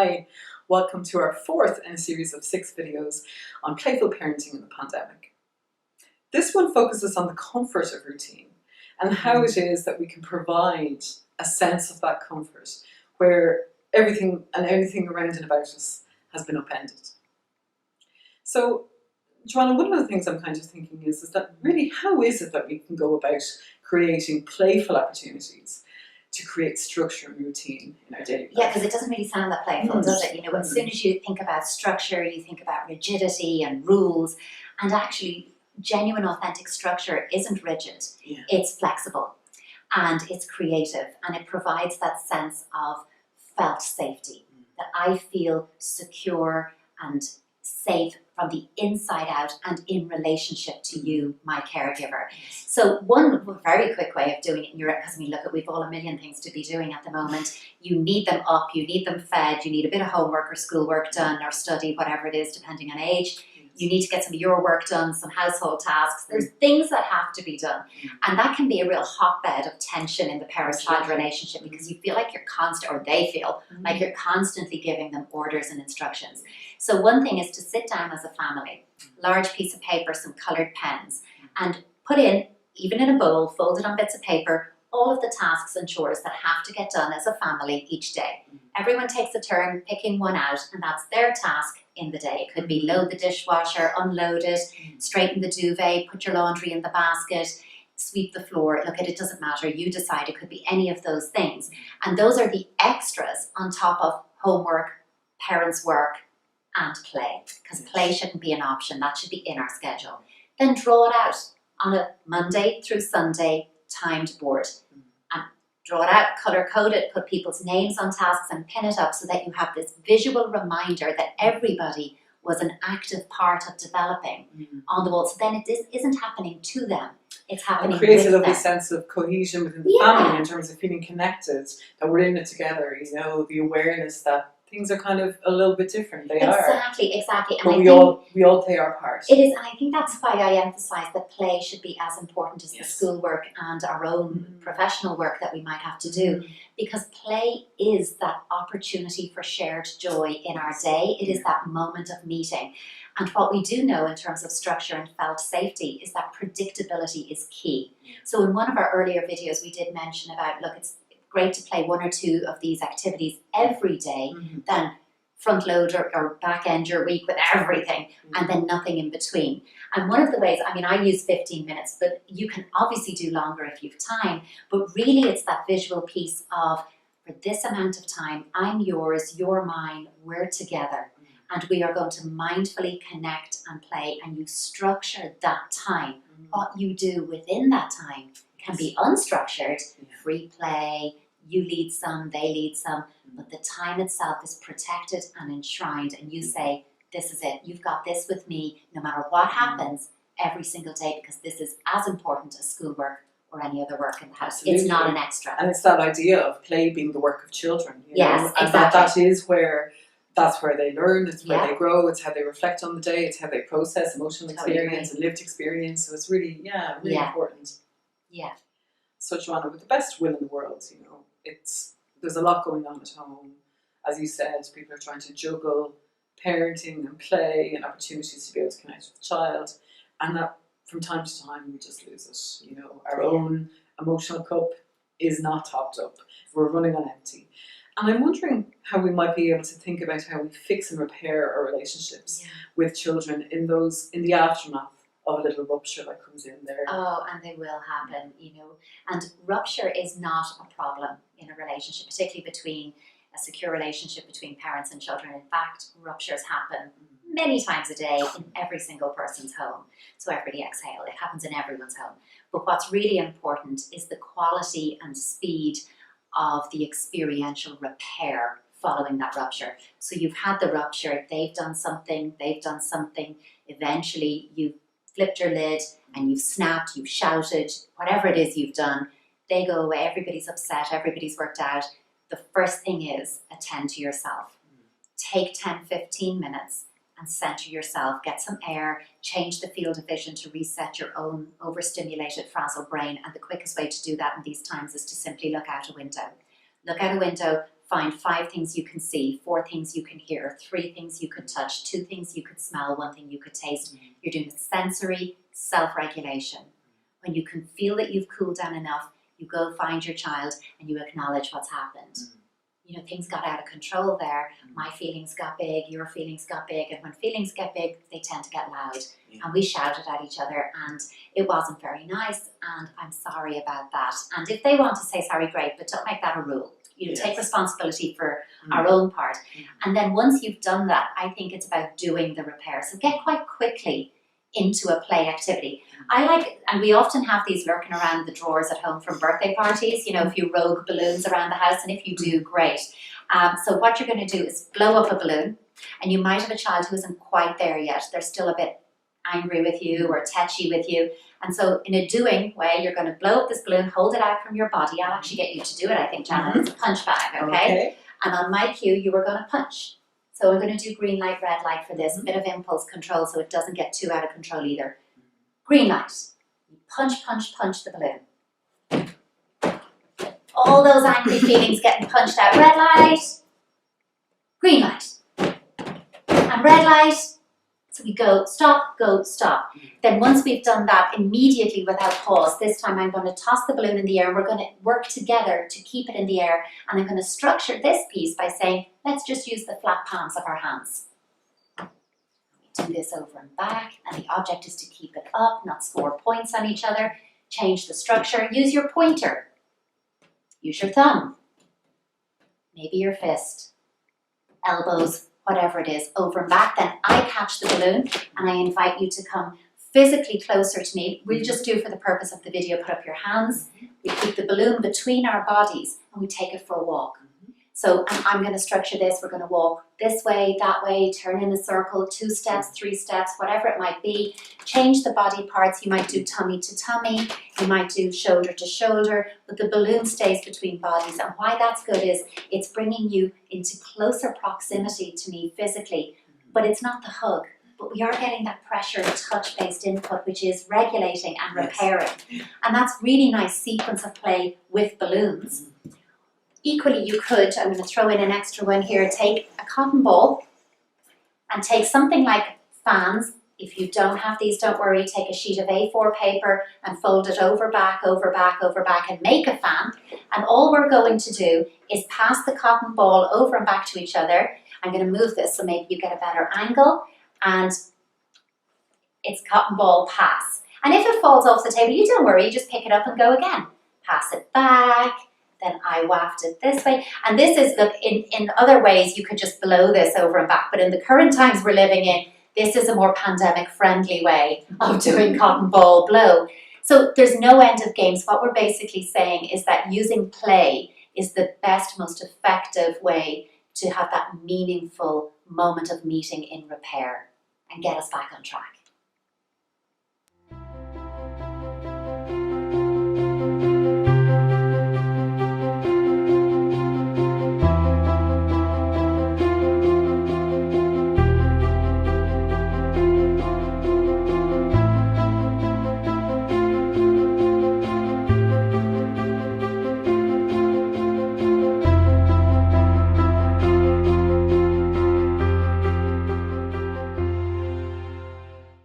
Hi, welcome to our fourth in a series of 6 videos on playful parenting in the pandemic. This one focuses on the comfort of routine and how it is that we can provide a sense of that comfort where everything and anything around and about us has been upended. So, Joanna, one of the things I'm kind of thinking is that really how is it that we can go about creating playful opportunities to create structure and routine in our daily life? Yeah, because it doesn't really sound that playful, does it? You know, as soon as you think about structure, you think about rigidity and rules, and actually genuine, authentic structure isn't rigid. Yeah. It's flexible and it's creative, and it provides that sense of felt safety, that I feel secure and safe from the inside out and in relationship to you, my caregiver. So one very quick way of doing it in Europe, because I mean, look, we've all a million things to be doing at the moment. You need them up, you need them fed, you need a bit of homework or schoolwork done or study, whatever it is, depending on age. You need to get some of your work done, some household tasks. There's things that have to be done. And that can be a real hotbed of tension in the parent-child relationship because you feel like you're or they feel like you're constantly giving them orders and instructions. So one thing is to sit down as a family, large piece of paper, some colored pens, and put in, even in a bowl, folded on bits of paper, all of the tasks and chores that have to get done as a family each day. Everyone takes a turn picking one out, and that's their task in the day. It could be load the dishwasher, unload it, straighten the duvet, put your laundry in the basket, sweep the floor. Look, it doesn't matter. You decide. It could be any of those things. And those are the extras on top of homework, parents' work, and play. Because play shouldn't be an option. That should be in our schedule. Then draw it out on a Monday through Sunday timed board. And draw it out, color code it, put people's names on tasks and pin it up so that you have this visual reminder that everybody was an active part of developing on the wall. So then it isn't happening to them. It's happening with them. Creates a lovely sense of cohesion within the family in terms of feeling connected, that we're in it together, you know, the awareness that things are kind of a little bit different. They are. Exactly. And but we all play our part. It is, and I think that's why I emphasise that play should be as important as the schoolwork and our own professional work that we might have to do, because play is that opportunity for shared joy in our day. It is that moment of meeting. And what we do know in terms of structure and felt safety is that predictability is key. So in one of our earlier videos, we did mention about, look, it's great to play 1 or 2 of these activities every day, then front load or back end your week with everything, and then nothing in between. And one of the ways, I mean, I use 15 minutes, but you can obviously do longer if you've time, but really it's that visual piece of, for this amount of time, I'm yours, you're mine, we're together, and we are going to mindfully connect and play, and you structure that time. What you do within that time can be unstructured, free play, you lead some, they lead some, but the time itself is protected and enshrined, and you say, this is it, you've got this with me no matter what happens every single day, because this is as important as schoolwork or any other work in the house. Absolutely. It's not an extra. And it's that idea of play being the work of children. You know? And exactly. that is where, that's where they learn, it's where they grow, it's how they reflect on the day, it's how they process emotional experience and lived experience. So it's really, really important. Yeah. So Joanna, with the best will in the world, you know, there's a lot going on at home. As you said, people are trying to juggle parenting and play and opportunities to be able to connect with the child, and that from time to time we just lose it. You know, our own emotional cup is not topped up. We're running on empty. And I'm wondering how we might be able to think about how we fix and repair our relationships with children in the aftermath of a little rupture that comes in there. Oh, and they will happen, you know. And rupture is not a problem in a relationship, particularly between a secure relationship between parents and children. In fact, ruptures happen many times a day in every single person's home. So everybody exhale, it happens in everyone's home. But what's really important is the quality and speed of the experiential repair following that rupture. So you've had the rupture, they've done something, eventually you've flipped your lid and you've snapped, you've shouted, whatever it is you've done, they go away, everybody's upset, everybody's worked out. The first thing is attend to yourself. Take 10, 15 minutes and center yourself, get some air, change the field of vision to reset your own overstimulated, frazzled brain. And the quickest way to do that in these times is to simply look out a window. Look out a window, find 5 things you can see, 4 things you can hear, 3 things you could touch, 2 things you could smell, 1 thing you could taste. You're doing sensory self-regulation. When you can feel that you've cooled down enough, you go find your child and you acknowledge what's happened. You know, things got out of control there. My feelings got big, your feelings got big, and when feelings get big, they tend to get loud. And we shouted at each other, and it wasn't very nice, and I'm sorry about that. And if they want to say sorry, great, but don't make that a rule. You know, take responsibility for our own part. And then once you've done that, I think it's about doing the repair. So get quite quickly into a play activity. I like, and we often have these lurking around the drawers at home from birthday parties, you know, a few rogue balloons around the house, and if you do, great. So what you're going to do is blow up a balloon, and you might have a child who isn't quite there yet. They're still a bit angry with you or touchy with you. And so in a doing way, you're going to blow up this balloon, hold it out from your body. I'll actually get you to do it, I think, Janet. It's a punch bag, okay? And on my cue, you were going to punch. So I'm going to do green light, red light for this, a bit of impulse control so it doesn't get too out of control either. Green light. You punch, punch, punch the balloon. All those angry feelings getting punched out. Red light. Green light. And red light. So we go, stop, go, stop. Then once we've done that, immediately without pause, this time I'm going to toss the balloon in the air and we're going to work together to keep it in the air. And I'm going to structure this piece by saying, let's just use the flat palms of our hands. We do this over and back, and the object is to keep it up, not score points on each other. Change the structure. Use your pointer. Use your thumb. Maybe your fist. Elbows, whatever it is, over and back. Then I catch the balloon and I invite you to come physically closer to me. We'll just do, for the purpose of the video, put up your hands. We keep the balloon between our bodies and we take it for a walk. So I'm going to structure this. We're going to walk this way, that way, turn in a circle, 2 steps, 3 steps, whatever it might be. Change the body parts. You might do tummy to tummy. You might do shoulder to shoulder, but the balloon stays between bodies. And why that's good is it's bringing you into closer proximity to me physically, but it's not the hug. But we are getting that pressure touch-based input, which is regulating and repairing. And that's really nice sequence of play with balloons. Equally, you could, I'm going to throw in an extra one here, take a cotton ball and take something like fans. If you don't have these, don't worry, take a sheet of A4 paper and fold it over, back, over, back, over, back, and make a fan. And all we're going to do is pass the cotton ball over and back to each other. I'm going to move this so maybe you get a better angle, and it's cotton ball pass. And if it falls off the table, you don't worry, you just pick it up and go again. Pass it back. Then I waft it this way. And this is, look, in other ways you could just blow this over and back, but in the current times we're living in, this is a more pandemic friendly way of doing cotton ball blow. So there's no end of games. What we're basically saying is that using play is the best, most effective way to have that meaningful moment of meeting in repair and get us back on track.